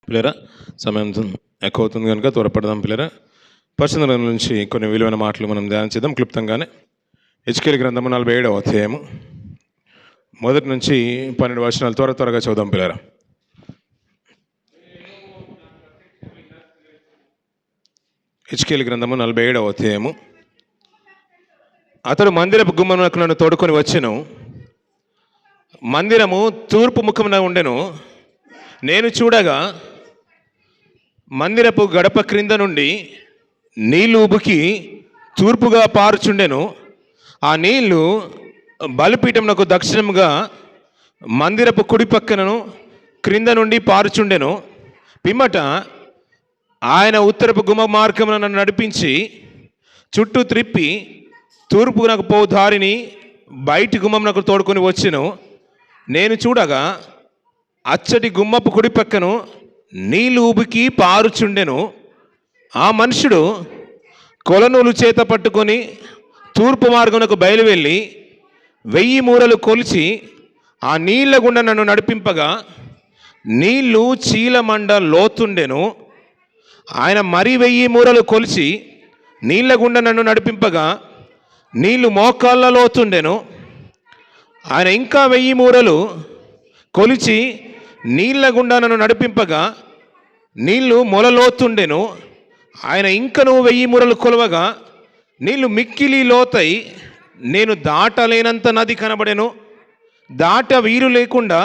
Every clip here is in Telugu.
పిల్లరా సమయం ఎక్కువ అవుతుంది కనుక త్వరపడదాం పిల్లరా. పరిశుద్ధ గ్రంథం నుంచి కొన్ని విలువైన మాటలు మనం ధ్యానం చేద్దాం క్లుప్తంగానే. హెచ్కేల్ గ్రంథము 47వ అధ్యాయము 1 నుంచి 12 వచనాలు త్వరగా చదువుదాం పిల్లరా. హెచ్కేల్ గ్రంథము 47వ అధ్యాయము. అతడు మందిరపు గుమ్మమునకు నన్ను తోడుకొని వచ్చెను. మందిరము తూర్పు ముఖమున ఉండెను. నేను చూడగా మందిరపు గడప క్రింద నుండి నీళ్లు ఉబుకి తూర్పుగా పారుచుండెను. ఆ నీళ్లు బలిపీఠమునకు దక్షిణముగా మందిరపు కుడి పక్కనను క్రింద నుండి పారుచుండెను. పిమ్మట ఆయన ఉత్తరపు గుమ్మ మార్గమున నన్ను నడిపించి చుట్టూ త్రిప్పి తూర్పునకు పో దారిని బయటి గుమ్మమునకు తోడుకొని వచ్చెను. నేను చూడగా అచ్చటి గుమ్మపు కుడి పక్కను నీళ్లు ఉబికి పారుచుండెను. ఆ మనుషుడు కొలనూలు చేత పట్టుకొని తూర్పు మార్గమునకు బయలువెళ్ళి 1000 మూరలు కొలిచి ఆ నీళ్ల గుండా నన్ను నడిపింపగా నీళ్లు చీలమండ లోతుండెను. ఆయన మరి 1000 మూరలు కొలిచి నీళ్ల గుండా నన్ను నడిపింపగా నీళ్లు మోకాళ్ళ లోతుండెను. ఆయన ఇంకా 1000 మూరలు కొలిచి నీళ్ల గుండా నన్ను నడిపింపగా నీళ్లు మొలలోతుండెను. ఆయన ఇంకను 1000 మూరలు కొలవగా నీళ్లు మిక్కిలి లోతై నేను దాటలేనంత నది కనబడెను. దాట వీరు లేకుండా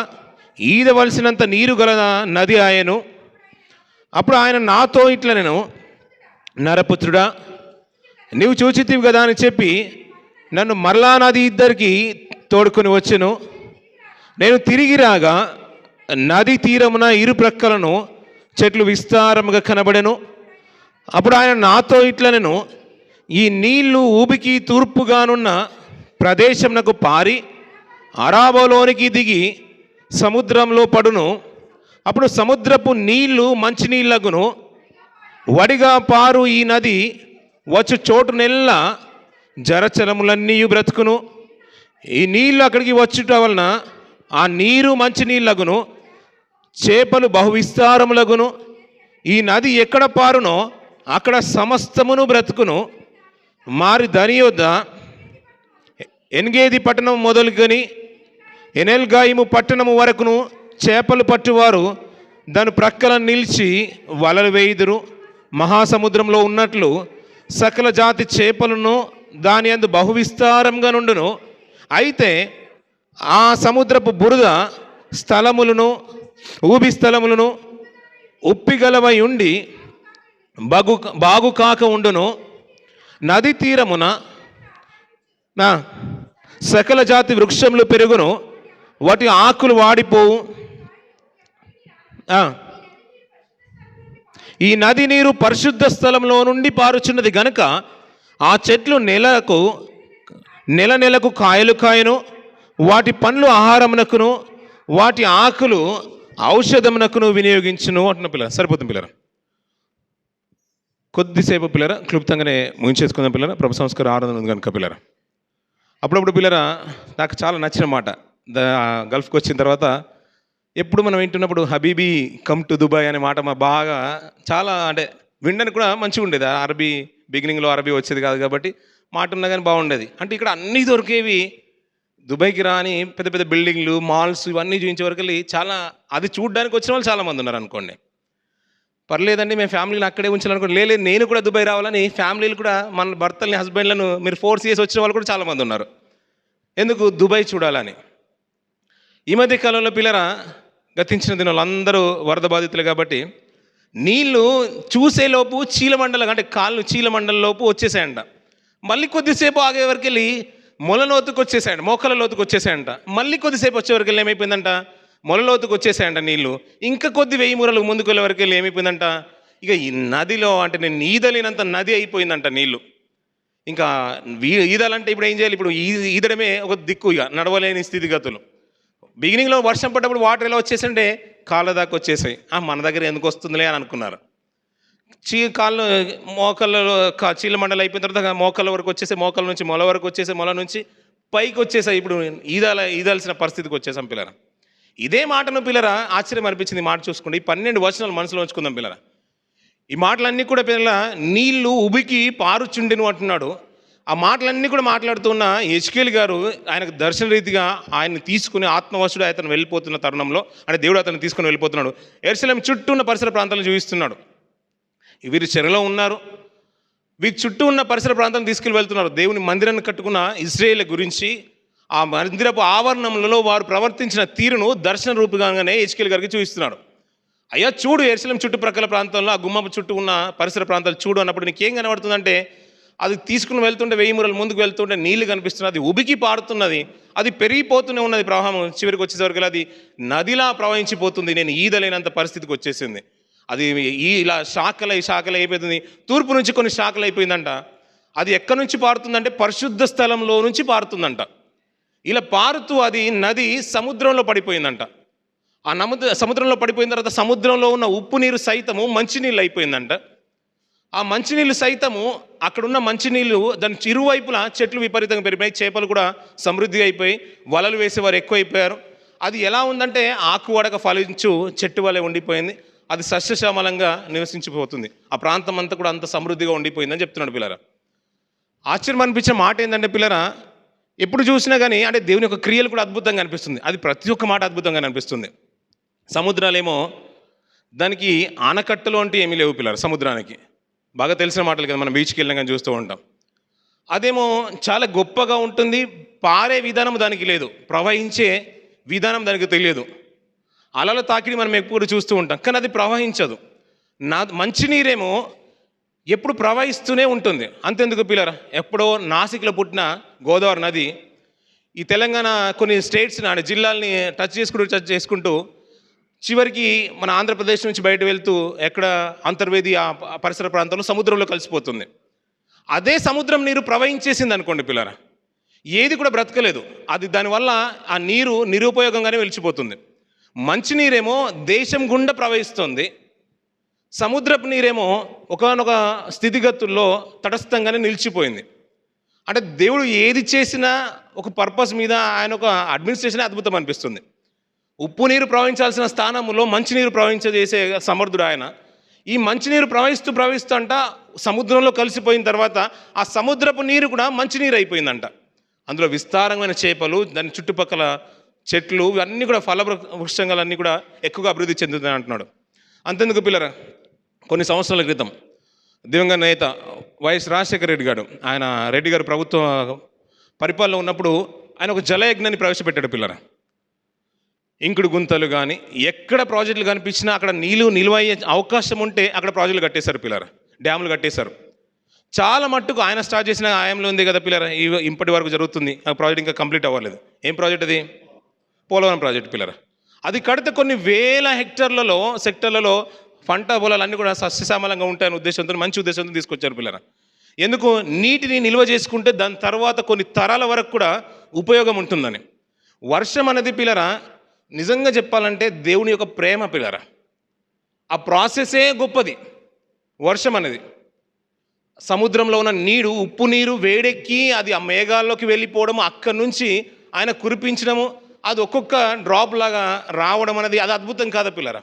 ఈదవలసినంత నీరు గల నది ఆయను. అప్పుడు ఆయన నాతో ఇట్లా, నేను నరపుత్రుడా, నీవు చూచితివి కదా అని చెప్పి నన్ను మరలా నది ఇద్దరికి తోడుకొని వచ్చెను. నేను తిరిగి రాగా నది తీరమున ఇరు ప్రక్కలను చెట్లు విస్తారముగా కనబడెను. అప్పుడు ఆయన నాతో ఇట్లా, నేను ఈ నీళ్లు ఊబికి తూర్పుగానున్న ప్రదేశమునకు పారి అరాబోలోనికి దిగి సముద్రంలో పడును. అప్పుడు సముద్రపు నీళ్లు మంచినీళ్ళగును. వడిగా పారు ఈ నది వచ్చు చోటునెల్లా జరచరములన్నీ బ్రతుకును. ఈ నీళ్లు అక్కడికి వచ్చుట వలన ఆ నీరు మంచినీళ్ళగును, చేపలు బహువిస్తారములగును. ఈ నది ఎక్కడ పారునో అక్కడ సమస్తమును బ్రతుకును. మారి దాని యొద్ద ఎన్గేది పట్టణం మొదలుకొని ఎనెల్గాయిము పట్టణము వరకును చేపలు పట్టువారు దాని ప్రక్కన నిలిచి వలలు వేయుదురు. మహాసముద్రంలో ఉన్నట్లు సకల జాతి చేపలను దాని యందు బహువిస్తారంగా నుండును. అయితే ఆ సముద్రపు బురద స్థలములను ఊబి స్థలములను ఉప్పిగలవై ఉండి బాగు కాక ఉండును. నది తీరమున సకల జాతి వృక్షములు పెరుగును, వాటి ఆకులు వాడిపోవు. ఈ నది నీరు పరిశుద్ధ స్థలంలో నుండి పారుచున్నది గనుక ఆ చెట్లు నెల నెలకు కాయలు కాయను. వాటి పండ్లు ఆహారమునకును వాటి ఆకులు ఔషధమునకును వినియోగించును అంటున్న పిల్లలు. సరిపోతుంది పిల్లరా. కొద్దిసేపు పిల్లరా క్లుప్తంగానే ముగించేసుకుందాం పిల్లరా. ప్రభు సంస్కారం ఆరాధన ఉంది కనుక పిల్లరా. అప్పుడప్పుడు పిల్లరా నాకు చాలా నచ్చిన మాట, గల్ఫ్కి వచ్చిన తర్వాత ఎప్పుడు మనం వింటున్నప్పుడు హబీబీ కమ్ టు దుబాయ్ అనే మాట మా బాగా చాలా అంటే వినడానికి కూడా మంచిగా ఉండేది. అరబీ బిగినింగ్లో అరబీ వచ్చేది కాదు కాబట్టి మాట ఉన్నా కానీ బాగుండేది. అంటే ఇక్కడ అన్నీ దొరికేవి. దుబాయ్కి రాని పెద్ద పెద్ద బిల్డింగ్లు, మాల్స్ ఇవన్నీ చూపించే వరకు చాలా అది చూడడానికి వచ్చిన వాళ్ళు చాలామంది ఉన్నారు అనుకోండి. పర్లేదండి మేము ఫ్యామిలీని అక్కడే ఉంచాలనుకోండి. లేదు నేను కూడా దుబాయ్ రావాలని ఫ్యామిలీలు కూడా మన భర్తల్ని హస్బెండ్లను మీరు ఫోర్స్ చేసి వచ్చిన వాళ్ళు కూడా చాలామంది ఉన్నారు. ఎందుకు? దుబాయ్ చూడాలని. ఈ మధ్య కాలంలో పిల్లరా గతించిన దినాలు అందరూ వరద బాధితులు కాబట్టి నీళ్లు చూసేలోపు చీలమండలం అంటే కాళ్ళు చీలమండలంలోపు వచ్చేసాయంట. మళ్ళీ కొద్దిసేపు ఆగే వరకు వెళ్ళి మొలలోతుకు వచ్చేసాయంట, మోకాల లోతుకు వచ్చేసాయంట. మళ్ళీ కొద్దిసేపు వచ్చేవరకు వెళ్ళి ఏమైపోయిందంట, మొలలోతుకు వచ్చేసాయంట నీళ్లు. ఇంకా కొద్ది 1000 మూరలు ముందుకు వెళ్ళే వరకు వెళ్ళి ఏమైపోయిందంట, ఇక ఈ నదిలో అంటే నేను ఈదలేనంత నది అయిపోయిందంట నీళ్లు. ఇంకా ఈదాలంటే ఇప్పుడు ఏం చేయాలి? ఇప్పుడు ఈదడమే ఒక దిక్కు, ఇక నడవలేని స్థితిగతులు. బిగినింగ్లో వర్షం పడ్డప్పుడు వాటర్ ఎలా వచ్చేసంటే కాళ్ళ దాకా వచ్చేసాయి. మన దగ్గర ఎందుకు వస్తుందిలే అని అనుకున్నారు. కాళ్ళు మోకాళ్ళలో చీలమండలు అయిపోయిన తర్వాత మోకాళ్ళ వరకు వచ్చేసాయి, మోకాళ్ళ నుంచి మొల వరకు వచ్చేసాయి, మొల నుంచి పైకి వచ్చేసాయి. ఇప్పుడు ఈదాల్సిన పరిస్థితికి వచ్చేసాం పిల్లలు. ఇదే మాటను పిల్లరా ఆశ్చర్యం అనిపించింది. ఈ మాట చూసుకోండి, ఈ 12 వచనాలు మనసులో ఉంచుకుందాం పిల్లరా. ఈ మాటలన్నీ కూడా పిల్లల నీళ్లు ఉబికి పారుచుండెను అంటున్నాడు. ఆ మాటలన్నీ కూడా మాట్లాడుతున్న హెజ్కేలు గారు ఆయనకు దర్శన రీతిగా ఆయన్ని తీసుకుని ఆత్మవశుడు అతను వెళ్ళిపోతున్న తరుణంలో, అంటే దేవుడు అతను తీసుకుని వెళ్ళిపోతున్నాడు. యెరూషలేము చుట్టూ ఉన్న పరిసర ప్రాంతాలను చూపిస్తున్నాడు. వీరు చెరలో ఉన్నారు, వీరి చుట్టూ ఉన్న పరిసర ప్రాంతాలను తీసుకెళ్ళి వెళ్తున్నారు. దేవుని మందిరాన్ని కట్టుకున్న ఇశ్రాయేలు గురించి, ఆ మందిరపు ఆవరణంలో వారు ప్రవర్తించిన తీరును దర్శన రూపంగానే హెజ్కేలు గారికి చూపిస్తున్నాడు. అయ్యా చూడు, యెరూషలేము చుట్టుప్రక్కల ప్రాంతంలో ఆ గుమ్మపు చుట్టూ ఉన్న పరిసర ప్రాంతాలు చూడు అన్నప్పుడు నీకేం కనబడుతుందంటే, అది తీసుకుని వెళ్తుంటే 1000 మూరలు ముందుకు వెళ్తుంటే నీళ్లు కనిపిస్తున్నది, అది ఉబికి పారుతున్నది, అది పెరిగిపోతూనే ఉన్నది. ప్రవాహం చివరికి వచ్చేసరికి అది నదిలా ప్రవహించిపోతుంది. నేను ఈదలేనంత పరిస్థితికి వచ్చేసింది. అది ఇలా శాఖలు అయిపోతుంది. తూర్పు నుంచి కొన్ని శాఖలు అయిపోయిందంట. అది ఎక్కడి నుంచి పారుతుందంటే పరిశుద్ధ స్థలంలో నుంచి పారుతుందంట. ఇలా పారుతూ అది నది సముద్రంలో పడిపోయిందంట. ఆ సముద్రంలో పడిపోయిన తర్వాత సముద్రంలో ఉన్న ఉప్పు నీరు సైతము మంచినీళ్ళు అయిపోయిందంట. ఆ మంచినీళ్ళు సైతము, అక్కడున్న మంచినీళ్ళు దాని ఇరువైపులా చెట్లు విపరీతంగా పెరిగిపోయి, చేపలు కూడా సమృద్ధిగా అయిపోయి, వలలు వేసేవారు ఎక్కువైపోయారు. అది ఎలా ఉందంటే ఆకువడక ఫలించు చెట్టు వలె ఉండిపోయింది. అది సస్యశ్యామలంగా నివసించిపోతుంది. ఆ ప్రాంతం అంతా కూడా అంత సమృద్ధిగా ఉండిపోయిందని చెప్తున్నాడు పిల్లరా. ఆశ్చర్యం అనిపించే మాట ఏంటంటే పిల్లరా, ఎప్పుడు చూసినా కానీ అంటే దేవుని యొక్క క్రియలు కూడా అద్భుతంగా అనిపిస్తుంది. అది ప్రతి ఒక్క మాట అద్భుతంగా అనిపిస్తుంది. సముద్రాలేమో దానికి ఆనకట్టలు అంటే ఏమీ లేవు పిల్లలు. సముద్రానికి బాగా తెలిసిన మాటలు కదా, మనం బీచ్కి వెళ్ళినా కానీ చూస్తూ ఉంటాం. అదేమో చాలా గొప్పగా ఉంటుంది. పారే విధానం దానికి లేదు, ప్రవహించే విధానం దానికి తెలియదు. అలల తాకిడి మనం ఎప్పుడు చూస్తూ ఉంటాం, కానీ అది ప్రవహించదు. మంచినీరేమో ఎప్పుడు ప్రవహిస్తూనే ఉంటుంది. అంతెందుకు పిల్లరా, ఎప్పుడో నాసిక్లో పుట్టిన గోదావరి నది ఈ తెలంగాణ కొన్ని స్టేట్స్ జిల్లాల్ని టచ్ చేసుకుంటూ చివరికి మన ఆంధ్రప్రదేశ్ నుంచి బయట వెళ్తూ ఎక్కడ అంతర్వేది ఆ పరిసర ప్రాంతంలో సముద్రంలో కలిసిపోతుంది. అదే సముద్రం నీరు ప్రవహించేసింది అనుకోండి పిల్లరా, ఏది కూడా బ్రతకలేదు. అది దానివల్ల ఆ నీరు నిరుపయోగంగానే వెలిచిపోతుంది. మంచినీరేమో దేశం గుండా ప్రవహిస్తుంది, సముద్రపు నీరేమో ఒకానొక స్థితిగతుల్లో తటస్థంగానే నిలిచిపోయింది. అంటే దేవుడు ఏది చేసినా ఒక పర్పస్ మీద, ఆయన ఒక అడ్మినిస్ట్రేషన్ అద్భుతం అనిపిస్తుంది. ఉప్పు నీరు ప్రవహించాల్సిన స్థానంలో మంచినీరు ప్రవహించేసే సమర్థుడు ఆయన. ఈ మంచినీరు ప్రవహిస్తూ అంట సముద్రంలో కలిసిపోయిన తర్వాత ఆ సముద్రపు నీరు కూడా మంచినీరు అయిపోయిందంట. అందులో విస్తారమైన చేపలు, దాని చుట్టుపక్కల చెట్లు ఇవన్నీ కూడా ఫల వృక్షాలన్నీ కూడా ఎక్కువగా అభివృద్ధి చెందుతాయి అంటున్నాడు. అంతెందుకు పిల్లరా, కొన్ని సంవత్సరాల క్రితం దివంగత నేత వైఎస్ రాజశేఖర రెడ్డి గారు, ఆయన రెడ్డి గారు ప్రభుత్వ పరిపాలన ఉన్నప్పుడు ఆయన ఒక జలయజ్ఞాన్ని ప్రవేశపెట్టాడు పిల్లరా. ఇంకుడు గుంతలు కానీ ఎక్కడ ప్రాజెక్టులు కనిపించినా అక్కడ నీళ్ళు నిల్వయ్యే అవకాశం ఉంటే అక్కడ ప్రాజెక్టులు కట్టేశారు పిల్లరా, డ్యాములు కట్టేశారు. చాలా మట్టుకు ఆయన స్టార్ట్ చేసిన ఆయంలో ఉంది కదా పిల్లరా, ఇప్పటి వరకు జరుగుతుంది. ఆ ప్రాజెక్ట్ ఇంకా కంప్లీట్ అవ్వలేదు. ఏం ప్రాజెక్ట్ అది? పోలవరం ప్రాజెక్ట్ పిల్లరా. అది కడితే కొన్ని వేల సెక్టర్లలో పంట పొలాలన్నీ కూడా సస్యశ్యామలంగా ఉంటాయనే ఉద్దేశంతో, మంచి ఉద్దేశంతో తీసుకొచ్చారు పిల్లరా. ఎందుకు? నీటిని నిల్వ చేసుకుంటే దాని తర్వాత కొన్ని తరాల వరకు కూడా ఉపయోగం ఉంటుందని. వర్షం అనేది పిల్లరా నిజంగా చెప్పాలంటే దేవుని యొక్క ప్రేమ పిల్లరా. ఆ ప్రాసెసే గొప్పది. వర్షం అనేది సముద్రంలో ఉన్న నీరు, ఉప్పు నీరు వేడెక్కి అది ఆ మేఘాల్లోకి వెళ్ళిపోవడము, అక్కడి నుంచి ఆయన కురిపించడము, అది ఒక్కొక్క డ్రాప్ లాగా రావడం అనేది అది అద్భుతం కాదా పిల్లరా.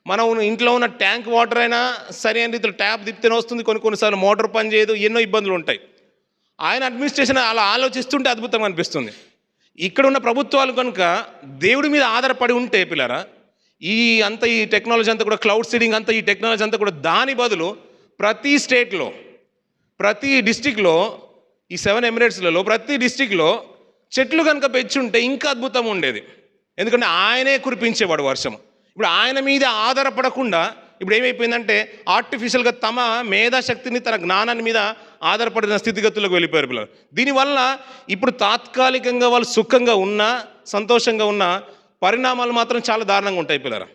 మనం ఇంట్లో ఉన్న ట్యాంక్ వాటర్ అయినా సరైన రీతిలో ట్యాప్ తిప్పితేనే వస్తుంది, కొన్నిసార్లు మోటార్ పని చేయదు, ఎన్నో ఇబ్బందులు ఉంటాయి. ఆయన అడ్మినిస్ట్రేషన్ అలా ఆలోచిస్తుంటే అద్భుతంగా అనిపిస్తుంది. ఇక్కడ ఉన్న ప్రభుత్వాలు కనుక దేవుడి మీద ఆధారపడి ఉంటే పిల్లరా, ఈ టెక్నాలజీ అంతా కూడా, క్లౌడ్ సీడింగ్ అంతా, ఈ టెక్నాలజీ అంతా కూడా దాని బదులు ప్రతి స్టేట్లో, ప్రతి డిస్టిక్లో, ఈ 7 ఎమిరేట్స్లలో ప్రతి డిస్టిక్లో చెట్లు కనుక పెంచుంటే ఇంకా అద్భుతం ఉండేది. ఎందుకంటే ఆయనే కురిపించేవాడు వర్షం. ఇప్పుడు ఆయన మీద ఆధారపడకుండా ఇప్పుడు ఏమైపోయిందంటే ఆర్టిఫిషియల్గా తమ మేధాశక్తిని, తన జ్ఞానాన్ని మీద ఆధారపడిన స్థితిగతులకు వెళ్ళిపోయారు పిల్లలు. దీనివల్ల ఇప్పుడు తాత్కాలికంగా వాళ్ళు సుఖంగా ఉన్నా, సంతోషంగా ఉన్నా, పరిణామాలు మాత్రం చాలా దారుణంగా ఉంటాయి పిల్లరా.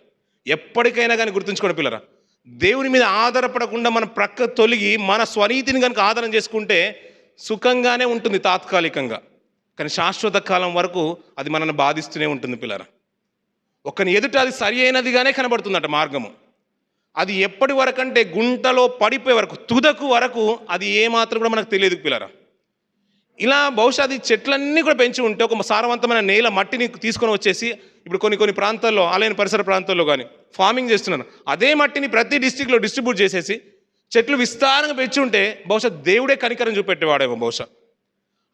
ఎప్పటికైనా కానీ గుర్తుంచుకోండి పిల్లరా, దేవుని మీద ఆధారపడకుండా మనం ప్రక్క తొలగి మన స్వనీతిని కనుక ఆధారం చేసుకుంటే సుఖంగానే ఉంటుంది తాత్కాలికంగా, కానీ శాశ్వత కాలం వరకు అది మనల్ని బాధిస్తూనే ఉంటుంది పిల్లరా. ఒకని ఎదుట అది సరి అయినదిగానే కనబడుతుందట మార్గము. అది ఎప్పటి వరకు అంటే గుంటలో పడిపోయే వరకు, తుదకు వరకు అది ఏమాత్రం కూడా మనకు తెలియదు పిల్లరా. ఇలా బహుశా అది చెట్లన్నీ కూడా పెంచి ఉంటే ఒక సారవంతమైన నేల మట్టిని తీసుకొని వచ్చేసి ఇప్పుడు కొన్ని ప్రాంతాల్లో ఆలయన పరిసర ప్రాంతాల్లో కానీ ఫార్మింగ్ చేస్తున్నాను, అదే మట్టిని ప్రతి డిస్టిక్లో డిస్ట్రిబ్యూట్ చేసేసి చెట్లు విస్తారంగా పెంచి ఉంటే బహుశా దేవుడే కనికరం చూపెట్టేవాడేమో. బహుశా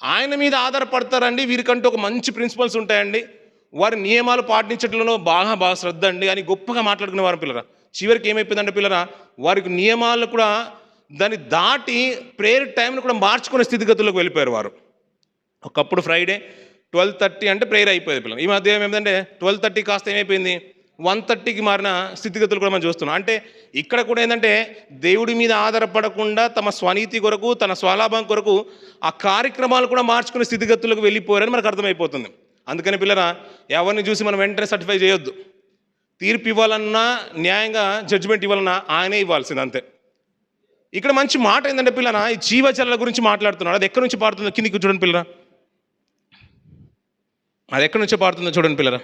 ఆయన మీద ఆధారపడతారండి, వీరికంటూ ఒక మంచి ప్రిన్సిపల్స్ ఉంటాయండి, వారి నియమాలు పాటించడంలో బాగా శ్రద్ధ అండి అని గొప్పగా మాట్లాడుకునే వారు పిల్లరా. చివరికి ఏమైపోయిందంటే పిల్లరా, వారికి నియమాలు కూడా దాన్ని దాటి ప్రేయర్ టైంను కూడా మార్చుకునే స్థితిగతుల్లోకి వెళ్ళిపోయారు వారు. ఒకప్పుడు ఫ్రైడే 12:30 అంటే ప్రేయర్ అయిపోయేది పిల్లలు. ఈ మధ్య ఏమైందంటే 12:30 కాస్త ఏమైపోయింది 1:30కి మారిన స్థితిగతులు కూడా మనం చూస్తున్నాం. అంటే ఇక్కడ కూడా ఏంటంటే దేవుడి మీద ఆధారపడకుండా తమ స్వనీతి కొరకు తన స్వలాభం కొరకు ఆ కార్యక్రమాలు కూడా మార్చుకునే స్థితిగతులకు వెళ్ళిపోయారని మనకు అర్థమైపోతుంది. అందుకని పిల్లరా, ఎవరిని చూసి మనం వెంటనే సర్టిఫై చేయొద్దు. తీర్పు ఇవ్వాలన్నా న్యాయంగా జడ్జిమెంట్ ఇవ్వాలన్నా ఆయనే ఇవ్వాల్సింది, అంతే. ఇక్కడ మంచి మాట ఏంటంటే పిల్లరా, ఈ జీవజలాల గురించి మాట్లాడుతున్నాడు. అది ఎక్కడి నుంచి పారుతుందో కిందికి చూడండి పిల్లరా, అది ఎక్కడి నుంచో పారుతుందో చూడండి పిల్లరా.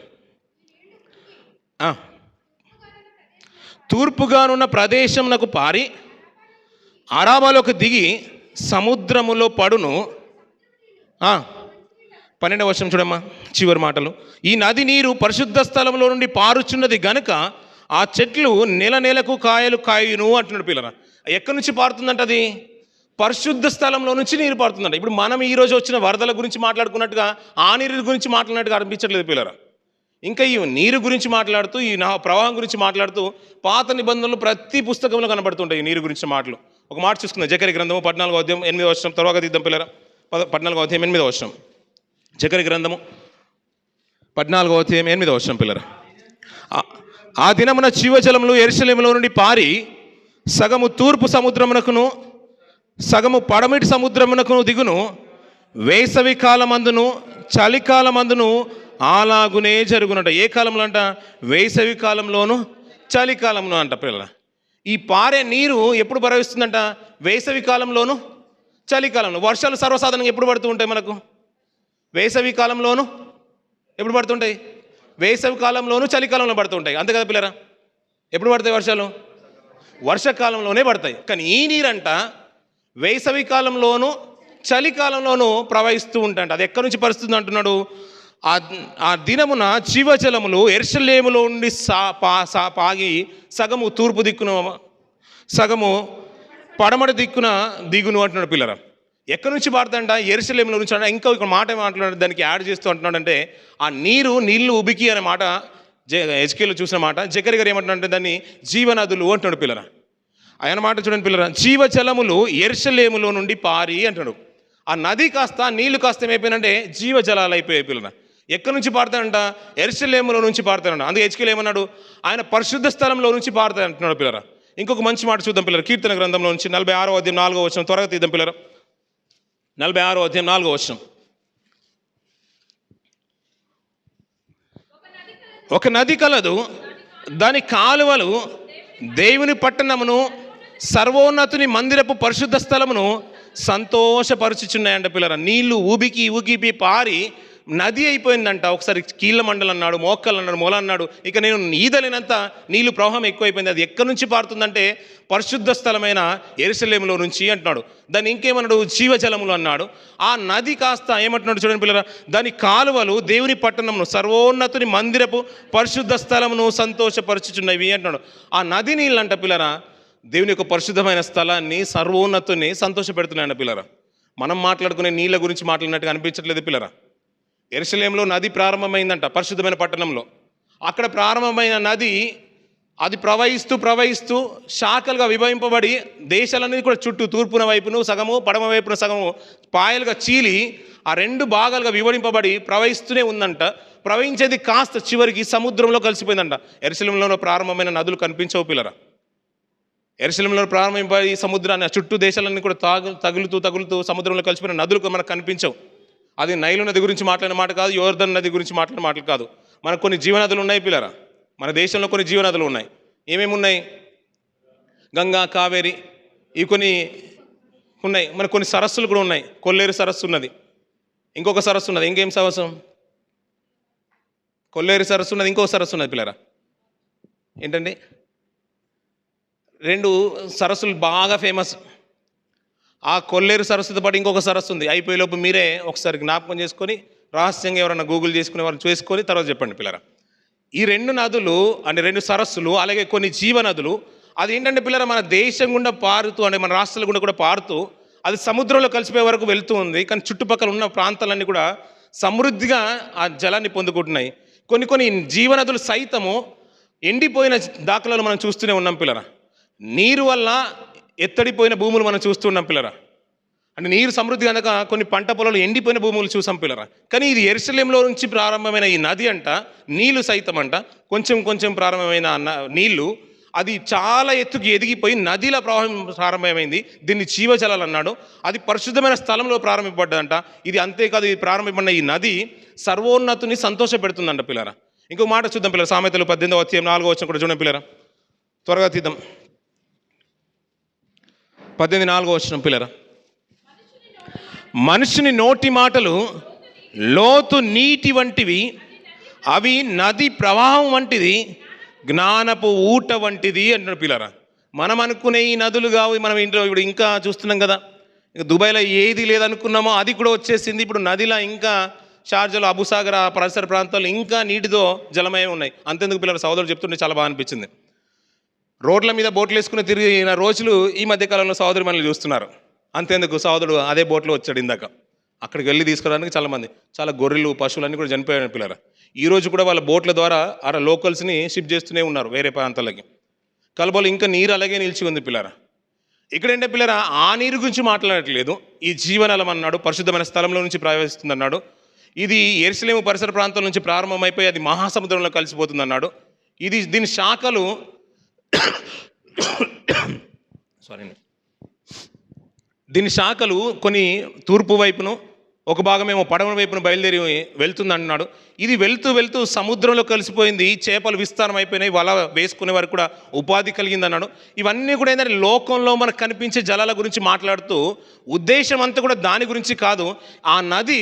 తూర్పుగానున్న ప్రదేశం నాకు పారి అరాబాలోకి దిగి సముద్రములో పడును. 12వ వచనం చూడమ్మా, చివరి మాటలు. ఈ నది నీరు పరిశుద్ధ స్థలంలో నుండి పారుచున్నది గనుక ఆ చెట్లు నెలకు కాయలు కాయును అంటున్నాడు పిల్లరా. ఎక్కడి నుంచి పారుతుందంట? అది పరిశుద్ధ స్థలంలో నుంచి నీరు పారుతుందంట. ఇప్పుడు మనం ఈరోజు వచ్చిన వరదల గురించి మాట్లాడుకున్నట్టుగా ఆ నీరు గురించి మాట్లాడినట్టుగా అనిపించట్లేదు పిల్లరా. ఇంకా ఈ నీరు గురించి మాట్లాడుతూ ఈ ప్రవాహం గురించి మాట్లాడుతూ పాత నిబంధనలు ప్రతి పుస్తకంలో కనబడుతుంటాయి ఈ నీరు గురించి మాటలు. ఒక మాట చూసుకుందాం, జకర్య గ్రంథము 14వ అధ్యాయం 8వ వచనం. తర్వాత తీద్దాం పిల్లరా, 14వ అధ్యాయం 8వ వచనం. జకర్య గ్రంథము 14వ అధ్యాయం 8వ వచనం పిల్లరా. ఆ దినమున జీవజలములు యెరూషలేములో నుండి పారి సగము తూర్పు సముద్రమునకును సగము పడమటి సముద్రమునకును దిగును. వేసవి కాలమందును చలికాలమందును అలాగునే జరుగునట. ఏ కాలంలో అంట? వేసవి కాలంలోను చలికాలంలో అంట పిల్లల. ఈ పారే నీరు ఎప్పుడు ప్రవహిస్తుందంట? వేసవి కాలంలోను చలికాలంలో. వర్షాలు సర్వసాధారణంగా ఎప్పుడు పడుతూ ఉంటాయి మనకు? వేసవి కాలంలోను ఎప్పుడు పడుతుంటాయి? వేసవి కాలంలోను చలికాలంలో పడుతుంటాయి, అంతే కదా పిల్లరా? ఎప్పుడు పడతాయి వర్షాలు? వర్షాకాలంలోనే పడతాయి. కానీ ఈ నీరంట వేసవి కాలంలోను చలికాలంలోనూ ప్రవహిస్తూ ఉంటాయంట. అది ఎక్కడి నుంచి పరుస్తుంది అంటున్నాడు? ఆ దినమున జీవజలములు యెరూషలేములో నుండి పాగి సగము తూర్పు దిక్కున సగము పడమటి దిక్కున దిగును అంటున్నాడు పిల్లరా. ఎక్కడి నుంచి పారుతాడంట? యెరూషలేములో నుంచి అంటే. ఇంకా ఇక్కడ మాట మాట్లాడు దానికి యాడ్ చేస్తూ అంటున్నాడంటే ఆ నీళ్లు ఉబికి అనే మాట హెచ్కేలో చూసిన మాట. జకర్య గారు ఏమంటున్నాడంటే దాన్ని జీవనదులు అంటున్నాడు పిల్లరా. ఆయన మాట చూడండి పిల్లరా, జీవజలములు యెరూషలేములో నుండి పారి అంటున్నాడు. ఆ నది కాస్త నీళ్లు కాస్త ఏమైపోయినంటే జీవజలాలు అయిపోయాయి పిల్లరా. ఎక్కడి నుంచి పారుతాడంట? యెరూషలేములో నుంచి పారుతాడంట. అందుకే హెచ్కేలో ఏమన్నాడు? ఆయన పరిశుద్ధ స్థలంలో నుంచి పారుతాడు అంటున్నాడు పిల్లరా. ఇంకొక మంచి మాట చూద్దాం పిల్లరా, కీర్తన గ్రంథంలో నుంచి 46వ అధ్యాయం 4వ వచనం. త్వరగా తీద్దాం పిల్లరా, 46వ అధ్యాయం 4వ వచనం. ఒక నది కలదు, దాని కాలువలు దేవుని పట్టణమును సర్వోన్నతుని మందిరపు పరిశుద్ధ స్థలమును సంతోషపరుచుచున్నాయంట పిల్లరా. నీళ్లు ఊగిపి పారి నది అయిపోయిందంట. ఒకసారి కీళ్ళ మండలం అన్నాడు, మోక్కలు అన్నాడు, మొల అన్నాడు. ఇక నేను ఈదలేనంత నీళ్లు ప్రవాహం ఎక్కువైపోయింది. అది ఎక్కడి నుంచి పారుతుందంటే పరిశుద్ధ స్థలమైన యెరూషలేములో నుంచి అంటున్నాడు. దాన్ని ఇంకేమన్నాడు? జీవజలములు అన్నాడు. ఆ నది కాస్త ఏమంటున్నాడు చూడండి పిల్లరా, దాని కాలువలు దేవుని పట్టణమును సర్వోన్నతుని మందిరపు పరిశుద్ధ స్థలమును సంతోషపరుచుచున్నవి అంటున్నాడు. ఆ నది నీళ్ళు అంట పిల్లరా దేవుని యొక్క పరిశుద్ధమైన స్థలాన్ని సర్వోన్నతుని సంతోషపెడుతున్నాయంట పిల్లరా. మనం మాట్లాడుకునే నీళ్ళ గురించి మాట్లాడినట్టుగా అనిపించట్లేదు పిల్లరా. యెరూషలేములో నది ప్రారంభమైందంట, పరిశుద్ధమైన పట్టణంలో. అక్కడ ప్రారంభమైన నది అది ప్రవహిస్తూ శాఖలుగా విభజింపబడి దేశాలన్నీ కూడా చుట్టూ తూర్పున వైపును సగము పడమ వైపున సగము పాయలుగా చీలి ఆ 2 భాగాలుగా విభజింపబడి ప్రవహిస్తూనే ఉందంట. ప్రవహించేది కాస్త చివరికి సముద్రంలో కలిసిపోయిందంట. యెరూషలేములో ప్రారంభమైన నదులు కనిపించవు పిల్లరా. యెరూషలేములో ప్రారంభమై సముద్రాన్ని చుట్టూ దేశాలన్నీ కూడా తగులుతూ సముద్రంలో కలిసిపోయిన నదులు మనకు కనిపించవు. అది నైలు నది గురించి మాట్లాడిన మాట కాదు, యోర్దన్ నది గురించి మాట్లాడిన మాటలు కాదు. మనకు కొన్ని జీవనదులు ఉన్నాయి పిల్లరా. మన దేశంలో కొన్ని జీవనదులు ఉన్నాయి. ఏమేమి ఉన్నాయి? గంగా, కావేరి, ఇవి కొన్ని ఉన్నాయి. మనకు కొన్ని సరస్సులు కూడా ఉన్నాయి. కొల్లేరు సరస్సు ఉన్నది, ఇంకొక సరస్సు ఉన్నది. ఇంకేం సరస్సు? కొల్లేరు సరస్సు ఉన్నది, ఇంకొక సరస్సు ఉన్నది పిల్లరా. ఏంటండి? 2 సరస్సులు బాగా ఫేమస్. ఆ కొల్లేరు సరస్సుతో పాటు ఇంకొక సరస్సు ఉంది. అయిపోయేలోపు మీరే ఒకసారి జ్ఞాపకం చేసుకొని రహస్యంగా ఎవరైనా గూగుల్ చేసుకునే వారు చేసుకొని తర్వాత చెప్పండి పిల్లరా. ఈ 2 నదులు అంటే 2 సరస్సులు, అలాగే కొన్ని జీవనదులు, అది ఏంటంటే పిల్లరా మన దేశం గుండా పారుతూ అంటే మన రాష్ట్రాల గుండా కూడా పారుతూ అది సముద్రంలో కలిసిపోయే వరకు వెళ్తూ ఉంది. కానీ చుట్టుపక్కల ఉన్న ప్రాంతాలన్నీ కూడా సమృద్ధిగా ఆ జలాన్ని పొందుకుంటున్నాయి. కొన్ని జీవనదులు సైతము ఎండిపోయిన దాఖలాలు మనం చూస్తూనే ఉన్నాం పిల్లరా. నీరు వల్ల ఎత్తడిపోయిన భూములు మనం చూస్తున్నాం పిల్లరా. అంటే నీరు సమృద్ధి కనుక కొన్ని పంట పొలాలు ఎండిపోయిన భూములు చూసాం పిల్లరా. కానీ ఇది యెరూషలేములో నుంచి ప్రారంభమైన ఈ నది అంట, నీళ్లు సైతం అంట, కొంచెం ప్రారంభమైన నీళ్లు అది చాలా ఎత్తుకి ఎదిగిపోయి నదిలా ప్రవాహం ప్రారంభమైంది. దీన్ని జీవజలాలు అన్నాడు. అది పరిశుద్ధమైన స్థలంలో ప్రారంభింపబడ్డదంట. ఇది అంతేకాదు, ఇది ప్రారంభింపబడిన ఈ నది సర్వోన్నతుని సంతోష పెడుతుందంట పిల్లరా. ఇంకో మాట చూద్దాం పిల్లరా. సామెతలు 18వ అధ్యాయం 4వ వచనం కూడా చూడండి పిల్లరా. త్వరగా తీద్దాం. 18:4 వచనం పిల్లరా. మనుషుని నోటి మాటలు లోతు నీటి వంటివి, అవి నది ప్రవాహం వంటిది, జ్ఞానపు ఊట వంటిది అంటున్నాడు పిల్లరా. మనం అనుకునే ఈ నదులు కావు. మనం ఇంట్లో ఇప్పుడు ఇంకా చూస్తున్నాం కదా, దుబాయ్లో ఏది లేదనుకున్నామో అది కూడా వచ్చేసింది. ఇప్పుడు నదిలా ఇంకా షార్జాలో, అబుసాగర్ పరిసర ప్రాంతాల్లో ఇంకా నీటితో జలమయం ఉన్నాయి. అంతెందుకు పిల్లలు, సోదరులు చెప్తుంటే చాలా బాగా అనిపించింది. రోడ్ల మీద బోట్లు వేసుకుని తిరిగిన రోజులు ఈ మధ్యకాలంలో సోదరు మనల్ని చూస్తున్నారు. అంతేందుకు, సోదరుడు అదే బోట్లో వచ్చాడు ఇందాక. అక్కడికి వెళ్ళి తీసుకురావడానికి చాలా గొర్రెలు, పశువులన్నీ కూడా చనిపోయాడు పిల్లరా. ఈరోజు కూడా వాళ్ళ బోట్ల ద్వారా లోకల్స్ని షిప్ చేస్తూనే ఉన్నారు వేరే ప్రాంతాలకి. కలబోలు ఇంకా నీరు అలాగే నిలిచి ఉంది పిల్లరా. ఇక్కడేంటే పిల్లరా, ఆ నీరు గురించి మాట్లాడట్లేదు. ఈ జీవనలం అన్నాడు, పరిశుద్ధమైన స్థలంలో నుంచి ప్రవేశిస్తుంది అన్నాడు. ఇది యెరూషలేము పరిసర ప్రాంతం నుంచి ప్రారంభమైపోయి అది మహాసముద్రంలో కలిసిపోతుంది అన్నాడు. దీని శాఖలు దీని శాఖలు కొన్ని తూర్పు వైపును, ఒక భాగమేమో పడమర వైపును బయలుదేరి వెళ్తుంది అంటున్నాడు. ఇది వెళ్తూ సముద్రంలో కలిసిపోయింది. చేపలు విస్తారం అయిపోయినాయి, వల వేసుకునే వారికి కూడా ఉపాధి కలిగింది అన్నాడు. ఇవన్నీ కూడా ఏంటంటే లోకంలో మనకు కనిపించే జలాల గురించి మాట్లాడుతూ ఉద్దేశం అంతా కూడా దాని గురించి కాదు. ఆ నది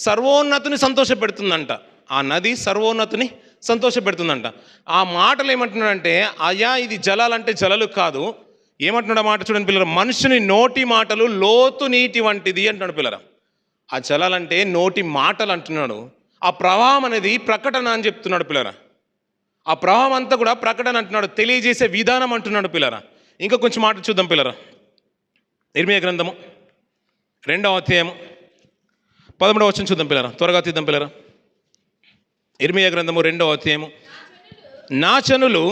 సర్వోన్నతుని సంతోషపెడుతుందంట. ఆ నది సర్వోన్నతుని సంతోషపెడుతుందంట. ఆ మాటలు ఏమంటున్నాడంటే, అయ్యా ఇది జలాలంటే జలాలు కాదు. ఏమంటున్నాడు ఆ మాట చూడండి పిల్లరా. మనుషుని నోటి మాటలు లోతు నీటి వంటిది అంటున్నాడు పిల్లరా. ఆ జలాలంటే నోటి మాటలు అంటున్నాడు. ఆ ప్రవాహం అనేది ప్రకటన అని చెప్తున్నాడు పిల్లరా. ఆ ప్రవాహం అంతా కూడా ప్రకటన అంటున్నాడు, తెలియజేసే విధానం అంటున్నాడు పిల్లరా. ఇంకా కొంచెం మాట చూద్దాం పిల్లరా. ఇర్మియా గ్రంథము 2వ అధ్యాయము 13వ వచనం చూద్దాం పిల్లరా. త్వరగా తీద్దాం పిల్లరా. ఇర్మియా గ్రంథము 2వ అధ్యాయము. నా జనులు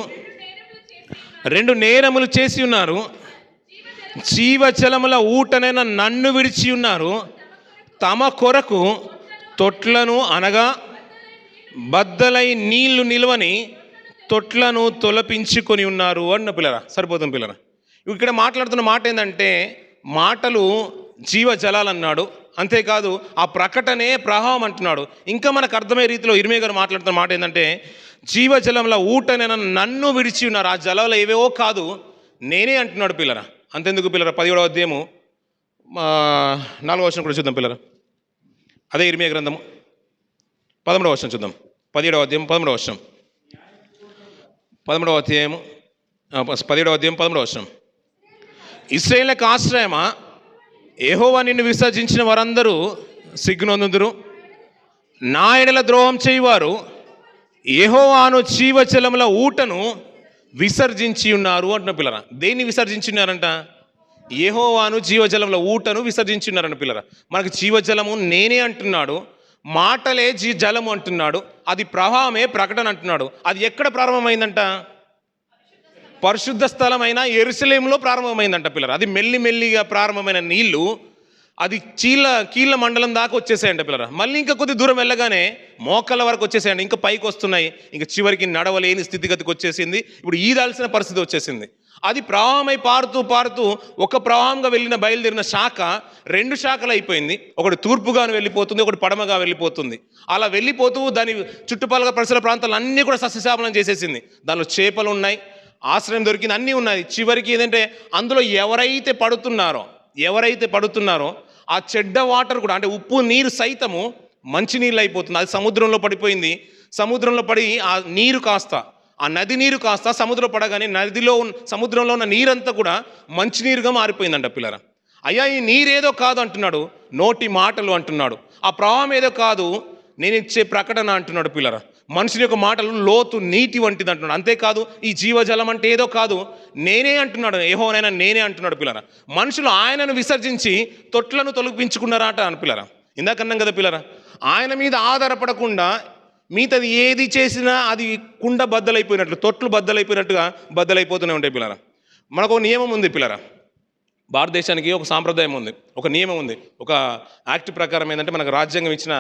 2 నేరములు చేసి ఉన్నారు, జీవజలముల ఊటనైన నన్ను విడిచి ఉన్నారు, తమ కొరకు తొట్లను అనగా బద్దలై నీళ్లు నిల్వని తొట్లను తొలపించుకొని ఉన్నారు అన్న పిల్లరా. సరిపోతుంది పిల్లరా. ఇక్కడ మాట్లాడుతున్న మాట ఏంటంటే, మాటలు జీవజలాలు అన్నాడు. అంతేకాదు ఆ ప్రకటనే ప్రవాహం అంటున్నాడు. ఇంకా మనకు అర్థమయ్యే రీతిలో ఇర్మియా గారు మాట్లాడుతున్న మాట ఏంటంటే, జీవజలంలో ఊటనైనా నన్ను విడిచి ఉన్నారు. ఆ జలంలో ఏవేవో కాదు, నేనే అంటున్నాడు పిల్లరా. అంతెందుకు పిల్లరా, 17వ అధ్యాయము 4వ వచనం కూడా చూద్దాం పిల్లరా. అదే ఇర్మియా గ్రంథము 13వ వచనం చూద్దాం. 17వ అధ్యాయం 13వ వచనం. 17వ అధ్యాయం 13వ వచనం. ఇశ్రాయేలుకు ఆశ్రయమా, యెహోవా నిన్ను విసర్జించిన వారందరూ సిగ్గునొందుదురు. నా ఎడల ద్రోహం చేయువారు యెహోవాను జీవజలముల ఊటను విసర్జించి ఉన్నారు అంటున్న పిల్లరా. దేన్ని విసర్జించి ఉన్నారంట? యెహోవాను జీవజలముల ఊటను విసర్జించి ఉన్నారంట పిల్లరా. మనకు జీవజలము నేనే అంటున్నాడు, మాటలే జలము అంటున్నాడు, అది ప్రవాహమే ప్రకటన అంటున్నాడు. అది ఎక్కడ ప్రారంభమైందంట? పరిశుద్ధ స్థలమైన యెరూషలేములో ప్రారంభమైందంట పిల్లరా. అది మెల్లిగా ప్రారంభమైన నీళ్లు అది కీళ్ళ మండలం దాకా వచ్చేసాయంట పిల్లరా. మళ్ళీ ఇంకా కొద్ది దూరం వెళ్ళగానే మోకాళ్ళ వరకు వచ్చేసాయండి. ఇంకా పైకి వస్తున్నాయి. ఇంకా చివరికి నడవలేని స్థితిగతికి వచ్చేసింది. ఇప్పుడు ఈదాల్సిన పరిస్థితి వచ్చేసింది. అది ప్రవాహమై పారుతూ ఒక ప్రవాహంగా బయలుదేరిన శాఖ 2 శాఖలు అయిపోయింది. ఒకటి తూర్పుగాను వెళ్ళిపోతుంది, ఒకటి పడమగా వెళ్ళిపోతుంది. అలా వెళ్ళిపోతూ దాని చుట్టుపక్కల పరిసర ప్రాంతాలు అన్నీ కూడా సస్యశ్యామలం చేసేసింది. దానిలో చేపలు ఉన్నాయి, ఆశ్రయం దొరికింది, అన్నీ ఉన్నాయి. చివరికి ఏంటంటే అందులో ఎవరైతే పడుతున్నారో ఆ చెడ్డ వాటర్ కూడా, అంటే ఉప్పు నీరు సైతము మంచినీళ్ళు అయిపోతుంది. అది సముద్రంలో పడిపోయింది. సముద్రంలో పడి ఆ నీరు కాస్త, ఆ నది నీరు కాస్త సముద్రంలో పడగానే సముద్రంలో ఉన్న నీరంతా కూడా మంచినీరుగా మారిపోయిందంట పిల్లరా. అయ్యా ఈ నీరేదో కాదు అంటున్నాడు, నోటి మాటలు అంటున్నాడు. ఆ ప్రవాహం ఏదో కాదు, నేను ఇచ్చే ప్రకటన అంటున్నాడు పిల్లరా. మనుషుని యొక్క మాటలు లోతు నీటి వంటిది అంటున్నాడు. అంతేకాదు ఈ జీవజలం అంటే ఏదో కాదు, నేనే అంటున్నాడు. యెహోవానైనా నేనే అంటున్నాడు పిల్లరా. మనుషులు ఆయనను విసర్జించి తొట్లను తొలగించుకున్నారట అని పిల్లరా. ఇందాకన్నాం కదా పిల్లరా, ఆయన మీద ఆధారపడకుండా మిగతాది ఏది చేసినా అది కుండ బద్దలైపోయినట్లు, తొట్లు బద్దలైపోయినట్టుగా బద్దలైపోతూనే ఉంటాయి పిల్లరా. మనకు ఒక నియమం ఉంది పిల్లరా. భారతదేశానికి ఒక సాంప్రదాయం ఉంది, ఒక నియమం ఉంది. ఒక యాక్ట్ ప్రకారం ఏంటంటే, మనకు రాజ్యాంగం ఇచ్చిన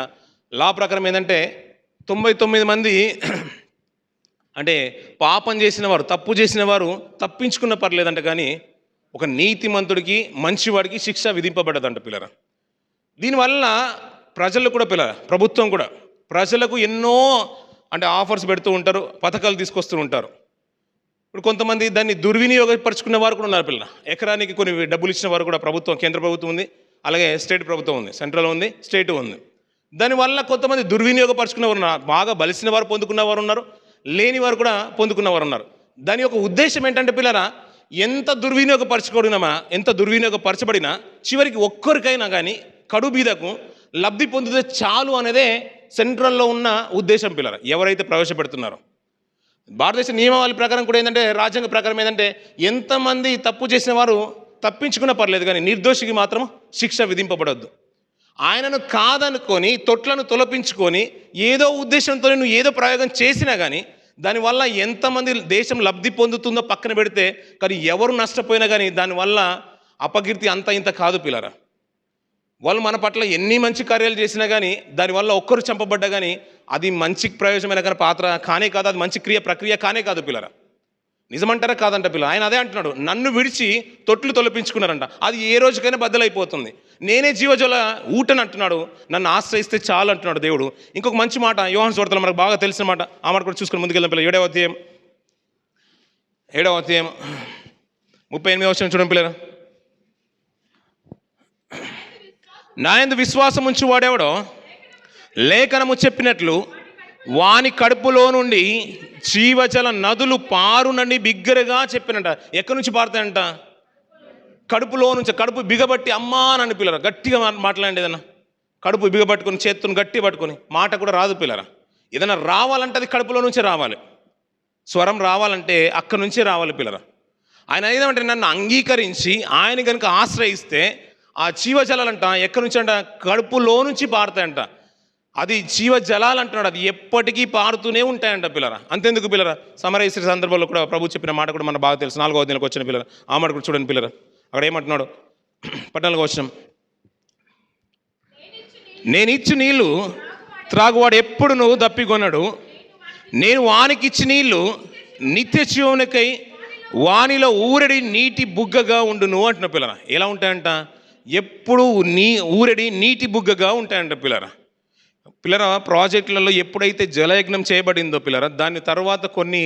లా ప్రకారం ఏంటంటే 99 మంది అంటే పాపం చేసిన వారు, తప్పు చేసిన వారు తప్పించుకున్న పర్లేదంట, కానీ ఒక నీతిమంతుడికి మంచివాడికి శిక్ష విధింపబడదంట పిల్లరా. దీనివల్ల ప్రజలు కూడా పిల్లరా, ప్రభుత్వం కూడా ప్రజలకు ఎన్నో అంటే ఆఫర్స్ పెడుతూ ఉంటారు, పథకాలు తీసుకొస్తూ ఉంటారు. ఇప్పుడు కొంతమంది దాన్ని దుర్వినియోగపరుచుకున్న వారు కూడా ఉన్నారు పిల్లల. ఎకరానికి కొన్ని డబ్బులు ఇచ్చిన వారు కూడా ప్రభుత్వం, కేంద్ర ప్రభుత్వం ఉంది, అలాగే స్టేట్ ప్రభుత్వం ఉంది, సెంట్రల్ ఉంది, స్టేట్ ఉంది. దానివల్ల కొంతమంది దుర్వినియోగపరుచుకున్న వారు ఉన్నారు, బాగా బలిసిన వారు పొందుకున్న వారు ఉన్నారు, లేని వారు కూడా పొందుకున్న వారు ఉన్నారు. దాని యొక్క ఉద్దేశం ఏంటంటే పిల్లరా, ఎంత దుర్వినియోగపరచబడినా చివరికి ఒక్కరికైనా కానీ కడు బీదకు లబ్ధి పొందితే చాలు అనేదే సెంట్రల్లో ఉన్న ఉద్దేశం పిల్లరా, ఎవరైతే ప్రవేశపెడుతున్నారో. భారతదేశ నియమావళి ప్రకారం కూడా ఏంటంటే, రాజ్యాంగ ప్రకారం ఏంటంటే, ఎంతమంది తప్పు చేసిన వారు తప్పించుకున్న పర్లేదు, కానీ నిర్దోషికి మాత్రం శిక్ష విధింపబడద్దు. ఆయనను కాదనుకొని తొట్లను తొలపించుకొని ఏదో ఉద్దేశంతో నువ్వు ఏదో ప్రయోగం చేసినా కానీ దానివల్ల ఎంతమంది దేశం లబ్ధి పొందుతుందో పక్కన పెడితే, కానీ ఎవరు నష్టపోయినా కానీ దానివల్ల అపకీర్తి అంత ఇంత కాదు పిల్లరా. వాళ్ళు మన పట్ల ఎన్ని మంచి కార్యాలు చేసినా కానీ దానివల్ల ఒక్కరు చంపబడ్డా కానీ అది మంచి ప్రయోజనమైన కానీ పాత్ర కానే కాదు, అది మంచి ప్రక్రియ కానే కాదు పిల్లరా. నిజమంటారా కాదంట పిల్ల. ఆయన అదే అంటున్నాడు, నన్ను విడిచి తొట్లు తొలపించుకున్నారంట, అది ఏ రోజుకైనా బద్దలైపోతుంది. నేనే జీవజల ఊటని అంటున్నాడు, నన్ను ఆశ్రయిస్తే చాలు అంటున్నాడు దేవుడు. ఇంకొక మంచి మాట యోహాను సువార్తలో మనకు బాగా తెలిసిన మాట, ఆ మాట కూడా చూసుకుని ముందుకెళ్దాం పిల్ల. 7వ అధ్యాయం 38వ వచనం చూడండి పిల్లరా. నా యందు విశ్వాసం ఉంచి వాడెవడో లేఖనము చెప్పినట్లు వాని కడుపులో నుండి జీవజల నదులు పారునని బిగ్గరగా చెప్పినట. ఎక్కడి నుంచి పారుతాయంట? కడుపులో నుంచి. కడుపు బిగబట్టి అమ్మా నన్ను పిల్లరా, గట్టిగా మాట్లాడండి. ఏదన్నా కడుపు బిగబట్టుకుని చేత్తుని గట్టి పట్టుకొని మాట కూడా రాదు పిల్లరా. ఏదైనా రావాలంటే అది కడుపులో నుంచే రావాలి. స్వరం రావాలంటే అక్కడి నుంచే రావాలి పిల్లరా. ఆయన ఏదంటే, నన్ను అంగీకరించి ఆయన కనుక ఆశ్రయిస్తే ఆ జీవజలాలంట ఎక్కడి నుంచి అంట? కడుపులో నుంచి పారుతాయంట. అది జీవజలాలు అంటున్నాడు, అది ఎప్పటికీ పారుతూనే ఉంటాయంట పిల్లరా. అంతెందుకు పిల్లరా, సమరయశ్రీ సందర్భంలో కూడా ప్రభు చెప్పిన మాట కూడా మనకు బాగా తెలుసు. 4వ అధ్యాయంలోకి వచ్చిన పిల్లరా, ఆ మాట కూడా చూడండి పిల్లరా. అక్కడ ఏమంటున్నాడు? 14వ వచనం, నేను ఇచ్చి నీళ్లు త్రాగువాడు ఎప్పుడు నువ్వు దప్పికొనడు, నేను వానికి ఇచ్చి నీళ్లు నిత్య జీవమునకై వానిలో ఊరడి నీటి బుగ్గగా ఉండును అంటున్న పిల్లరా. ఎలా ఉంటాయంట? ఎప్పుడు ఊరడి నీటి బుగ్గగా ఉంటాయంట పిల్లరా. పిల్లరా, ప్రాజెక్టులలో ఎప్పుడైతే జలయజ్ఞం చేయబడిందో పిల్లరా, దాని తర్వాత కొన్ని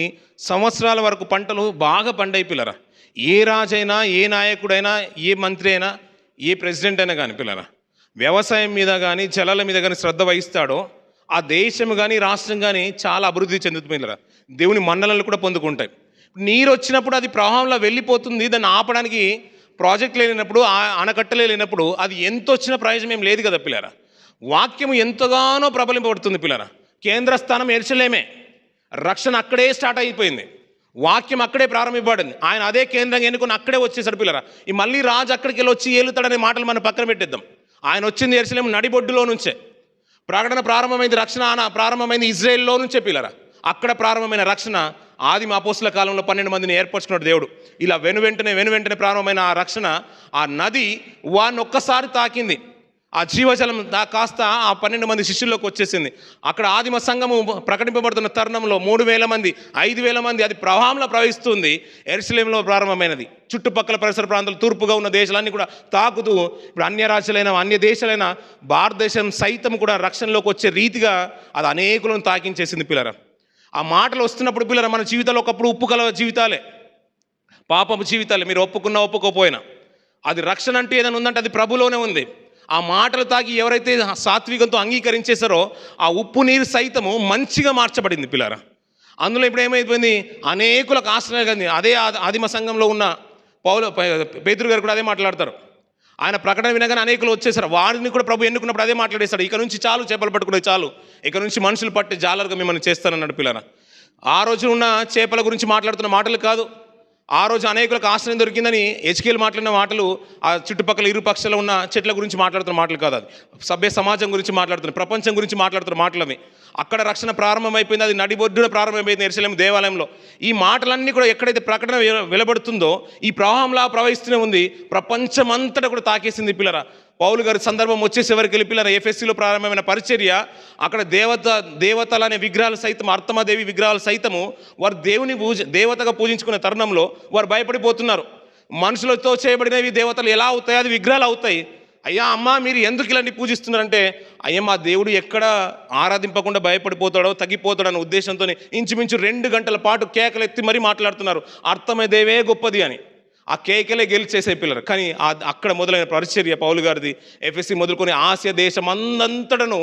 సంవత్సరాల వరకు పంటలు బాగా పండాయి పిల్లరా. ఏ రాజైనా, ఏ నాయకుడైనా, ఏ మంత్రి అయినా, ఏ ప్రెసిడెంట్ అయినా కానీ పిల్లరా, వ్యవసాయం మీద కానీ జలాల మీద కానీ శ్రద్ధ వహిస్తాడో ఆ దేశం కానీ రాష్ట్రం కానీ చాలా అభివృద్ధి చెందుతుంది పిల్లరా. దేవుని మన్ననలు కూడా పొందుకుంటాయి. నీరు వచ్చినప్పుడు అది ప్రవాహంలో వెళ్ళిపోతుంది. దాన్ని ఆపడానికి ప్రాజెక్టులు లేనప్పుడు, ఆనకట్టలే లేనప్పుడు అది ఎంత వచ్చిన ప్రయోజనం ఏం లేదు కదా పిల్లరా. వాక్యం ఎంతగానో ప్రబలింపబడుతుంది పిల్లరా. కేంద్ర స్థానం యెరూషలేమే, రక్షణ అక్కడే స్టార్ట్ అయిపోయింది, వాక్యం అక్కడే ప్రారంభింపబడింది. ఆయన అదే కేంద్రంగా ఎన్నుకొని అక్కడే వచ్చేసాడు పిల్లరా. ఈ మళ్ళీ రాజు అక్కడికి వెళ్ళి వచ్చి ఏలుతాడనే మాటలు మనం పక్కన పెట్టేద్దాం. ఆయన వచ్చింది యెరూషలేము నడిబొడ్డులో నుంచే. ప్రకటన ప్రారంభమైంది, రక్షణ ప్రారంభమైంది ఇజ్రాయెల్లో నుంచే పిల్లరా. అక్కడ ప్రారంభమైన రక్షణ ఆదిమ అపోస్తుల కాలంలో 12 మందిని ఏర్పరచుకున్నాడు దేవుడు. ఇలా వెనువెంటనే ప్రారంభమైన ఆ రక్షణ, ఆ నది వాడిని ఒక్కసారి తాకింది. ఆ జీవజలం కాస్త ఆ 12 మంది శిష్యుల్లోకి వచ్చేసింది. అక్కడ ఆదిమ సంఘము ప్రకటింపబడుతున్న తరుణంలో 3000 మంది, 5000 మంది అది ప్రవాహంలో ప్రవహిస్తుంది. యెరూషలేములో ప్రారంభమైనది. చుట్టుపక్కల పరిసర ప్రాంతాలు, తూర్పుగా ఉన్న దేశాలన్నీ కూడా తాకుతూ, ఇప్పుడు అన్య రాజ్యాలైన, అన్య దేశాలైన భారతదేశం సైతం కూడా రక్షణలోకి వచ్చే రీతిగా అది అనేకులను తాకించేసింది పిల్లరా. ఆ మాటలు వస్తున్నప్పుడు పిల్లరా, మన జీవితాలు ఒకప్పుడు ఉప్పు కల జీవితాలే, పాపపు జీవితాలే. మీరు ఒప్పుకున్నా ఒప్పుకోపోయినా అది రక్షణ అంటే ఏదైనా ఉందంటే అది ప్రభులోనే ఉంది. ఆ మాటలు తాకి ఎవరైతే సాత్వికంతో అంగీకరించేశారో ఆ ఉప్పు నీరు సైతము మంచిగా మార్చబడింది పిల్లరా. అందులో ఇప్పుడు ఏమైపోయింది, అనేకులకు ఆశ్రయం కలిగింది. అదే ఆదిమ సంఘంలో ఉన్న పేతురు గారు కూడా అదే మాట్లాడతారు. ఆయన ప్రకటన వినగానే అనేకులు వచ్చేసారు. వారిని కూడా ప్రభు ఎన్నుకున్నప్పుడు అదే మాట్లాడేశాడు, ఇక నుంచి చాలు చేపలు పట్టుకునే చాలు, ఇక నుంచి మనుషులు పట్టే జాలరుగా మిమ్మల్ని చేస్తానన్నాడు పిల్లరా. ఆ రోజు ఉన్న చేపల గురించి మాట్లాడుతున్న మాటలు కాదు, ఆ రోజు అనేకులకు ఆశ్రయం దొరికిందని హెచ్కేలు మాట్లాడిన మాటలు, ఆ చుట్టుపక్కల ఇరు పక్షాలు ఉన్న చెట్ల గురించి మాట్లాడుతున్న మాటలు కాదు, అది సభ్య సమాజం గురించి మాట్లాడుతున్న, ప్రపంచం గురించి మాట్లాడుతున్న మాటలు అవి. అక్కడ రక్షణ ప్రారంభమైపోయింది, అది నడిబొడ్డున ప్రారంభమైపోయింది యెరూషలేము దేవాలయంలో. ఈ మాటలన్నీ కూడా ఎక్కడైతే ప్రకటన వెలువడుతుందో ఈ ప్రవాహంలా ప్రవహిస్తూనే ఉంది, ప్రపంచమంతటా కూడా తాకేసింది పిల్లరా. పౌలు గారి సందర్భం వచ్చేసేవరకు వెళ్ళి పిల్లరా, ఎఫెసీలో ప్రారంభమైన పరిచర్య, అక్కడ దేవతలు అనే విగ్రహాలు సైతం, అర్తమాదేవి విగ్రహాలు సైతము వారు దేవతగా పూజించుకునే తరుణంలో వారు భయపడిపోతున్నారు. మనుషులతో చేయబడినవి దేవతలు ఎలా అవుతాయి, అది విగ్రహాలు అవుతాయి. అయ్యా అమ్మ మీరు ఎందుకు ఇలాంటి పూజిస్తున్నారంటే, అయ్యా మా దేవుడు ఎక్కడ ఆరాధింపకుండా భయపడిపోతాడో తగ్గిపోతాడో అనే ఉద్దేశంతో ఇంచుమించు 2 గంటల పాటు కేకలు ఎత్తి మరీ మాట్లాడుతున్నారు, అర్థమదేవే గొప్పది అని. ఆ కేకలే గెలిచేసే పిల్లలు. కానీ అక్కడ మొదలైన పరిచర్య పౌలు గారిది ఎఫెసీ మొదలుకొని ఆసియా దేశం అంతటను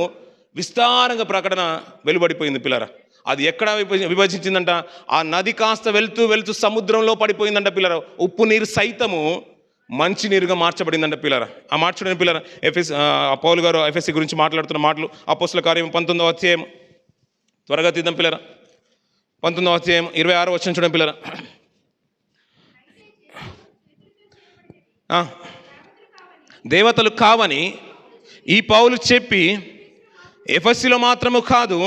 విస్తారంగా ప్రకటన వెలువడిపోయింది పిల్లరా. అది ఎక్కడ విభజించిందంట, ఆ నది కాస్త వెళ్తూ వెళ్తూ సముద్రంలో పడిపోయిందంట పిల్లరా. ఉప్పు నీరు సైతము మంచి నీరుగా మార్చబడిందంట పిల్లరా. ఆ మార్చబడిన పిల్లరా పౌలు గారు ఎఫెసీ గురించి మాట్లాడుతున్న మాటలు అపోస్తల కార్యం 19వ అధ్యాయం, త్వరగా తీద్దాం పిల్లరా, 19వ అధ్యాయం 26వ వచనం చూడండి పిల్లరా. దేవతలు కావని ఈ పౌలు చెప్పి ఎఫెసీలో మాత్రము కాదు,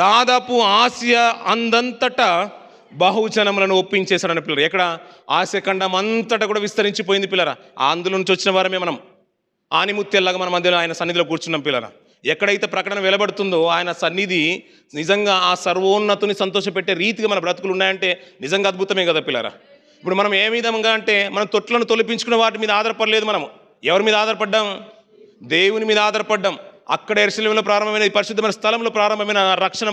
దాదాపు ఆసియా అందంతటా బహుజనములను ఒప్పించేశాడని పిల్లలు. ఎక్కడ ఆసియా ఖండం అంతటా కూడా విస్తరించిపోయింది పిల్లరా. అందులో నుంచి వచ్చిన వారమే మనం, ఆనిముత్యాలాగా మన మధ్యలో ఆయన సన్నిధిలో కూర్చున్నాం పిల్లరా. ఎక్కడైతే ప్రకటన వెలువడుతుందో ఆయన సన్నిధి నిజంగా ఆ సర్వోన్నతుని సంతోషపెట్టే రీతిగా మన బ్రతుకులు ఉన్నాయంటే నిజంగా అద్భుతమే కదా పిల్లరా. ఇప్పుడు మనం ఏ విధంగా అంటే మనం తొట్లను తొలిపించుకున్న వాటి మీద ఆధారపడలేదు. మనం ఎవరి మీద ఆధారపడ్డాం? దేవుని మీద ఆధారపడ్డాం. అక్కడ యెరూషలేములో ప్రారంభమైన ఈ పరిశుద్ధమైన స్థలంలో ప్రారంభమైన రక్షణ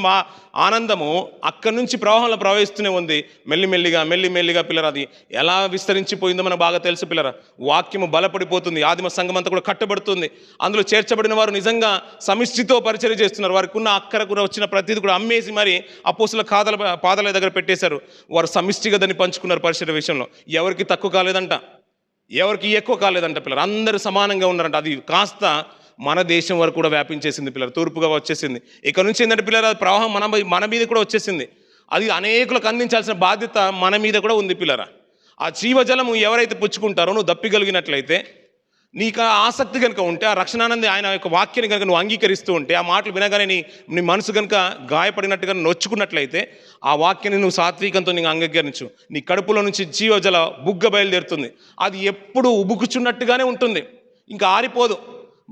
ఆనందము అక్కడి నుంచి ప్రవాహంలో ప్రవహిస్తూనే ఉంది. మెల్లిమెల్లిగా పిల్లరా అది ఎలా విస్తరించిపోయిందో మనకు బాగా తెలుసు పిల్లరా. వాక్యము బలపడిపోతుంది, ఆదిమ సంఘం అంతా కూడా కట్టబడుతుంది. అందులో చేర్చబడిన వారు నిజంగా సమిష్టితో పరిచర్య చేస్తున్నారు. వారికి ఉన్న అక్కర కూడా వచ్చిన ప్రతిదీ కూడా అమ్మేసి మరి అపోస్తుల పాదాల దగ్గర పెట్టేశారు. వారు సమిష్టిగా దాన్ని పంచుకున్నారు. పరిచర్య విషయంలో ఎవరికి తక్కువ కాలేదంట, ఎవరికి ఎక్కువ కాలేదంట పిల్లలు, అందరూ సమానంగా ఉన్నారంట. అది కాస్త మన దేశం వరకు కూడా వ్యాపించేసింది పిల్లలు, తూర్పుగా వచ్చేసింది. ఇక్కడ నుంచి ఏంటంటే పిల్లలు అది ప్రవాహం మన మీద కూడా వచ్చేసింది. అది అనేకులకు అందించాల్సిన బాధ్యత మన మీద కూడా ఉంది పిల్లరా. ఆ జీవజలము ఎవరైతే పుచ్చుకుంటారో, నువ్వు దప్పిగలిగినట్లయితే, నీకు ఆసక్తి కనుక ఉంటే, ఆ రక్షణానంది ఆయన యొక్క వాక్యాన్ని కనుక నువ్వు అంగీకరిస్తూ ఉంటే, ఆ మాటలు వినగానే నీ మనసు కనుక గాయపడినట్టుగా నొచ్చుకున్నట్లయితే, ఆ వాక్యాన్ని నువ్వు సాత్వికంతో నీకు అంగీకరించు. నీ కడుపులో నుంచి జీవజల బుగ్గ బయలుదేరుతుంది. అది ఎప్పుడు ఉబుకుచున్నట్టుగానే ఉంటుంది, ఇంకా ఆరిపోదు.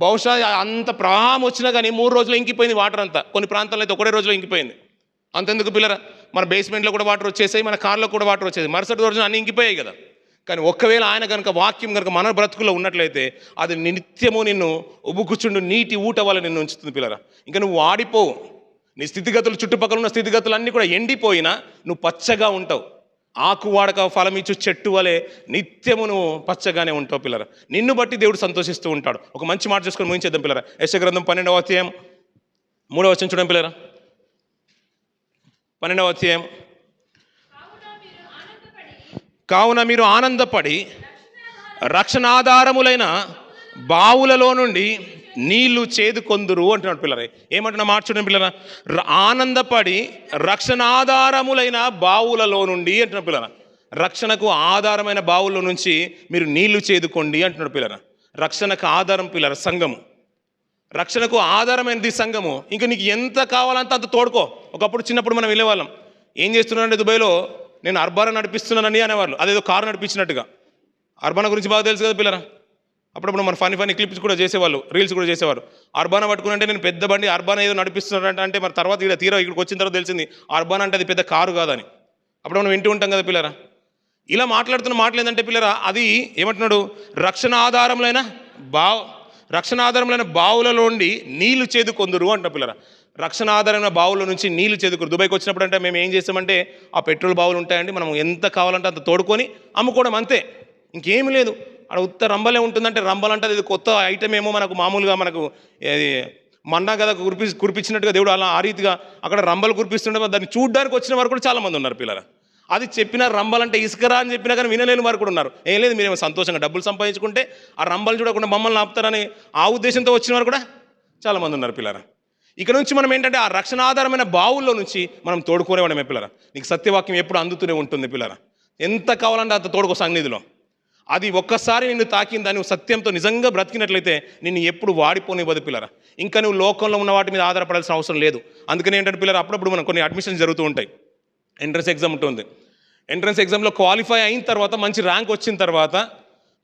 బహుశా అంత ప్రవాహం వచ్చినా కానీ 3 రోజులు ఇంకిపోయింది వాటర్ అంతా. కొన్ని ప్రాంతాల్లో అయితే 1 రోజులో ఇంకిపోయింది. అంతెందుకు పిల్లరా, మన బేస్మెంట్లో కూడా వాటర్ వచ్చేసాయి, మన కార్లో కూడా వాటర్ వచ్చేది, మరుసటి రోజున అన్నీ ఇంకిపోయాయి కదా. కానీ ఒక్కవేళ ఆయన కనుక వాక్యం కనుక మన బ్రతుకులో ఉన్నట్లయితే అది నిత్యము నిన్ను ఉబుకుచుండు నీటి ఊట వల్ల నిన్ను ఉంచుతుంది పిల్లరా. ఇంకా నువ్వు ఆడిపోవు. నీ స్థితిగతులు, చుట్టుపక్కల ఉన్న స్థితిగతులు అన్నీ కూడా ఎండిపోయినా నువ్వు పచ్చగా ఉంటావు. ఆకు వాడక ఫలం ఇచ్చు చెట్టు వలె నిత్యము నువ్వు పచ్చగానే ఉంటావు పిల్లరా. నిన్ను బట్టి దేవుడు సంతోషిస్తూ ఉంటాడు. ఒక మంచి మాట చేసుకొని ముగించేద్దాం పిల్లరా. యెషయా గ్రంథం 12వ అధ్యాయం 3వ వచనం చూడండి పిల్లరా. 12వ అధ్యాయం, కావున మీరు ఆనందపడి రక్షణాధారములైన బావులలో నుండి నీళ్లు చేదుకొందురు అంటున్నాడు పిల్లరా. ఏమంటున్నా మాట చూడండి పిల్లరా. ఆనందపడి రక్షణాధారములైన బావులలో నుండి అంటున్నాడు పిల్లరా. రక్షణకు ఆధారమైన బావుల్లో నుంచి మీరు నీళ్లు చేదుకోండి అంటున్నాడు పిల్లరా. రక్షణకు ఆధారం పిల్లరా సంఘము. రక్షణకు ఆధారమైనది సంఘము. ఇంకా నీకు ఎంత కావాలంటే అంత తోడుకో. ఒకప్పుడు చిన్నప్పుడు మనం వెళ్ళేవాళ్ళం, ఏం చేస్తున్నానంటే దుబాయ్లో నేను అర్బానా నడిపిస్తున్నానని అనేవాళ్ళు, అదేదో కారు నడిపించినట్టుగా. అర్బానా గురించి బాగా తెలుసు కదా పిల్లరా. అప్పుడప్పుడు మన ఫనీ క్లిప్స్ కూడా చేసేవాళ్ళు, రీల్స్ కూడా చేసేవారు. అర్బానా పట్టుకుని నేను పెద్ద బండి అర్బానా ఏదో నడిపిస్తున్నారంట అంటే మరి తర్వాత తీరా ఇక్కడికి వచ్చిన తర్వాత తెలిసింది అర్బానా అంటే అది పెద్ద కారు కాదని. అప్పుడు మనం వింటూ ఉంటాం కదా పిల్లరా. ఇలా మాట్లాడుతున్న మాటలు ఏంటంటే పిల్లరా, అది ఏమంటున్నాడు, రక్షణ ఆధారములైన బావులలో నుండి నీళ్లు చేదుకొందురు అంట పిల్లరా. రక్షణ ఆధారమైన బావుల నుంచి నీళ్లు చేదుకోరు. దుబాయ్కి వచ్చినప్పుడు అంటే మేము ఏం చేస్తామంటే ఆ పెట్రోల్ బావులు ఉంటాయండి, మనం ఎంత కావాలంటే అంత తోడుకొని అమ్ముకోవడం, అంతే, ఇంకేమీ లేదు. అక్కడ ఉత్త రంబలే ఉంటుందంటే రంబలంటే అది కొత్త ఐటమ్ ఏమో, మనకు మామూలుగా మనకు మన్నా కదా కురిపించినట్టుగా దేవుడు అలా ఆ రీతిగా అక్కడ రంబలు కురిపిస్తుంటే దాన్ని చూడడానికి వచ్చిన వారు కూడా చాలామంది ఉన్నారు పిల్లరా. అది చెప్పినా రంబలంటే ఇసుకరా అని చెప్పినా కానీ వినలేని వారు కూడా ఉన్నారు. ఏం లేదు, మీరేమో సంతోషంగా డబ్బులు సంపాదించుకుంటే ఆ రంబలు చూడకుండా మమ్మల్ని ఆపుతారని ఆ ఉద్దేశంతో వచ్చిన వారు కూడా చాలామంది ఉన్నారు పిల్లరా. ఇక నుంచి మనం ఏంటంటే ఆ రక్షణ ఆధారమైన బావుల్లో నుంచి మనం తోడుకోనేవాడమే పిల్లరా. నీకు సత్యవాక్యం ఎప్పుడు అందుతూనే ఉంటుంది పిల్లరా. ఎంత కావాలంటే అంత తోడుకో సన్నిధిలో. అది ఒక్కసారి నిన్ను తాకిందా, నువ్వు సత్యంతో నిజంగా బ్రతికినట్లయితే నిన్ను ఎప్పుడు వాడిపోనివ్వదు పిల్లరా. ఇంకా నువ్వు లోకంలో ఉన్న వాటి మీద ఆధారపడాల్సిన అవసరం లేదు. అందుకని ఏంటంటే పిల్లరా, అప్పుడప్పుడు మనం కొన్ని అడ్మిషన్స్ జరుగుతూ ఉంటాయి. ఎంట్రన్స్ ఎగ్జామ్ ఉంటుంది. ఎంట్రన్స్ ఎగ్జామ్లో క్వాలిఫై అయిన తర్వాత మంచి ర్యాంక్ వచ్చిన తర్వాత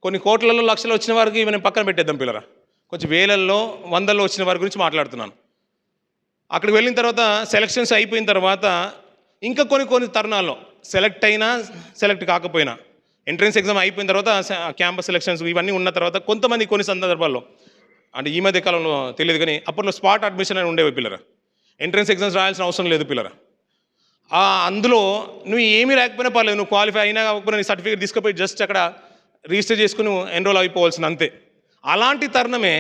కొన్ని కోట్లలో లక్షలు వచ్చిన వారికి మనం పక్కన పెట్టేద్దాం పిల్లరా. కొంచెం వేలల్లో వందల్లో వచ్చిన వారి గురించి మాట్లాడుతున్నాను. అక్కడికి వెళ్ళిన తర్వాత సెలక్షన్స్ అయిపోయిన తర్వాత ఇంకా కొన్ని తరుణాల్లో సెలెక్ట్ అయినా సెలెక్ట్ కాకపోయినా ఎంట్రన్స్ ఎగ్జామ్ అయిపోయిన తర్వాత క్యాంపస్ సెలక్షన్స్ ఇవన్నీ ఉన్న తర్వాత కొంతమంది కొన్ని సందర్భాల్లో, అంటే ఈ మధ్య కాలంలో తెలియదు కానీ అప్పట్లో స్పాట్ అడ్మిషన్ అని ఉండేవి పిల్లరా. ఎంట్రన్స్ ఎగ్జామ్స్ రాయాల్సిన అవసరం లేదు పిల్లరా. అందులో నువ్వు ఏమీ లేకపోయినా పర్లేదు, నువ్వు క్వాలిఫై అయినా కాకపోయినా నీ సర్టిఫికేట్ తీసుకుపోయి జస్ట్ అక్కడ రిజిస్టర్ చేసుకుని ఎన్రోల్ అయిపోవాల్సిన అంతే. అలాంటి తరుణమే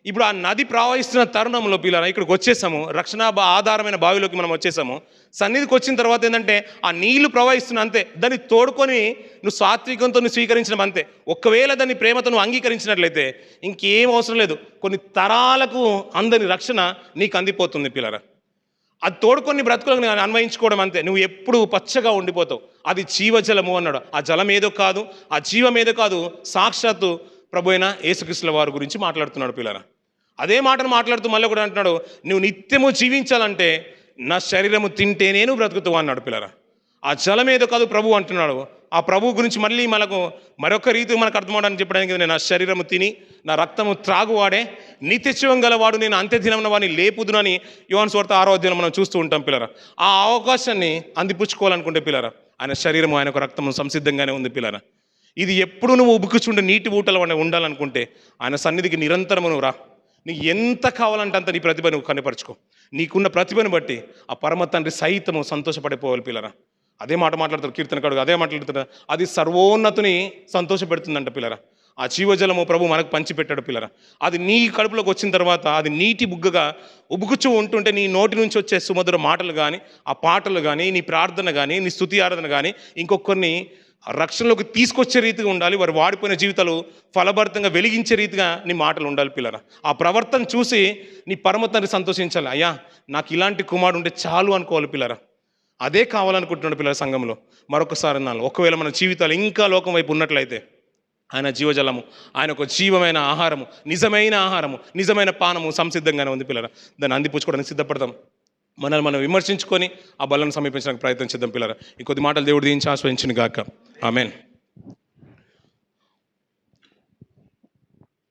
ఇప్పుడు ఆ నది ప్రవహిస్తున్న తరుణంలో పిల్లరా ఇక్కడికి వచ్చేసాము, రక్షణ ఆధారమైన బావిలోకి మనం వచ్చేసాము. సన్నిధికి వచ్చిన తర్వాత ఏంటంటే ఆ నీళ్లు ప్రవహిస్తున్న అంతే, దాన్ని తోడుకొని నువ్వు సాత్వికంతో నువ్వు స్వీకరించడం అంతే. ఒకవేళ దాన్ని ప్రేమతో నువ్వు అంగీకరించినట్లయితే ఇంకేం అవసరం లేదు, కొన్ని తరాలకు అందని రక్షణ నీకు అందిపోతుంది పిల్లరా. అది తోడుకొని బ్రతుకులకు అన్వయించుకోవడం అంతే. నువ్వు ఎప్పుడు పచ్చగా ఉండిపోతావు. అది జీవజలము అన్నాడు. ఆ జలం ఏదో కాదు, ఆ జీవం ఏదో కాదు, సాక్షాత్తు ప్రభు అయిన యేసుక్రీస్తుల వారి గురించి మాట్లాడుతున్నాడు పిల్లరా. అదే మాటను మాట్లాడుతూ మళ్ళీ కూడా అంటున్నాడు, నువ్వు నిత్యము జీవించాలంటే నా శరీరము తింటేనే నువ్వు బ్రతుకుతావు అన్నాడు పిల్లరా. ఆ జలం ఏదో కాదు ప్రభు అంటున్నాడు. ఆ ప్రభు గురించి మళ్ళీ మనకు మరొక రీతి మనకు అర్థమవడానికి చెప్పడానికి, నేను నా శరీరము తిని నా రక్తము త్రాగువాడే నిత్యజీవం గలవాడు, నేను అంత్యదినమున వాడిని లేపుదునని యోహాను సువార్త 6వ అధ్యాయంలో మనం చూస్తూ ఉంటాం పిల్లరా. ఆ అవకాశాన్ని అందిపుచ్చుకోవాలనుకుంటే పిల్లరా, ఆయన శరీరము ఆయనకు రక్తము సంసిద్ధంగానే ఉంది పిల్లరా. ఇది ఎప్పుడు నువ్వు ఉబుకుచుండే నీటి ఊటలు ఉండాలనుకుంటే ఆయన సన్నిధికి నిరంతరము నువ్వు రా. నీకు ఎంత కావాలంటే అంత నీ ప్రతిభ నువ్వు కనపరుచుకో. నీకున్న ప్రతిభను బట్టి ఆ పరమ తండ్రి సైతము సంతోషపడిపోవాలి పిల్లరా. అదే మాట మాట్లాడతారు కీర్తనకారుడు, అదే మాట్లాడుతారు. అది సర్వోన్నతుని సంతోషపెడుతుందంట పిల్లరా. ఆ జీవజలము ప్రభు మనకు పంచిపెట్టాడు పిల్లరా. అది నీ కడుపులోకి వచ్చిన తర్వాత అది నీటి బుగ్గగా ఉబుకుచూ ఉంటుంటే నీ నోటి నుంచి వచ్చే సుమధుర మాటలు కానీ, ఆ పాటలు కానీ, నీ ప్రార్థన కానీ, నీ స్తుతి ఆరాధన కానీ ఇంకొకరిని రక్షణలోకి తీసుకొచ్చే రీతిగా ఉండాలి. వారు వాడిపోయిన జీవితాలు ఫలభరితంగా వెలిగించే రీతిగా నీ మాటలు ఉండాలి పిల్లరా. ఆ ప్రవర్తన చూసి నీ పరమ తండ్రి సంతోషించాలి. అయ్యా నాకు ఇలాంటి కుమారుడు ఉంటే చాలు అనుకోవాలి పిల్లరా. అదే కావాలనుకుంటున్నాడు పిల్లల సంఘంలో. మరొకసారి అన్నాను, ఒకవేళ మన జీవితాలు ఇంకా లోకం వైపు ఉన్నట్లయితే ఆయన జీవజలము, ఆయన ఒక జీవమైన ఆహారము, నిజమైన ఆహారము, నిజమైన పానము సంసిద్ధంగానే ఉంది పిల్లరా. దాన్ని అందిపుచ్చుకోవడానికి సిద్ధపడతాం. మనల్ని మనం విమర్శించుకొని ఆ బలను సమీపించడానికి ప్రయత్నం చేద్దాం పిల్లరా. ఈ కొద్ది మాటలు దేవుడు దీవించి ఆశ్రయించును గాక. ఆమెన్.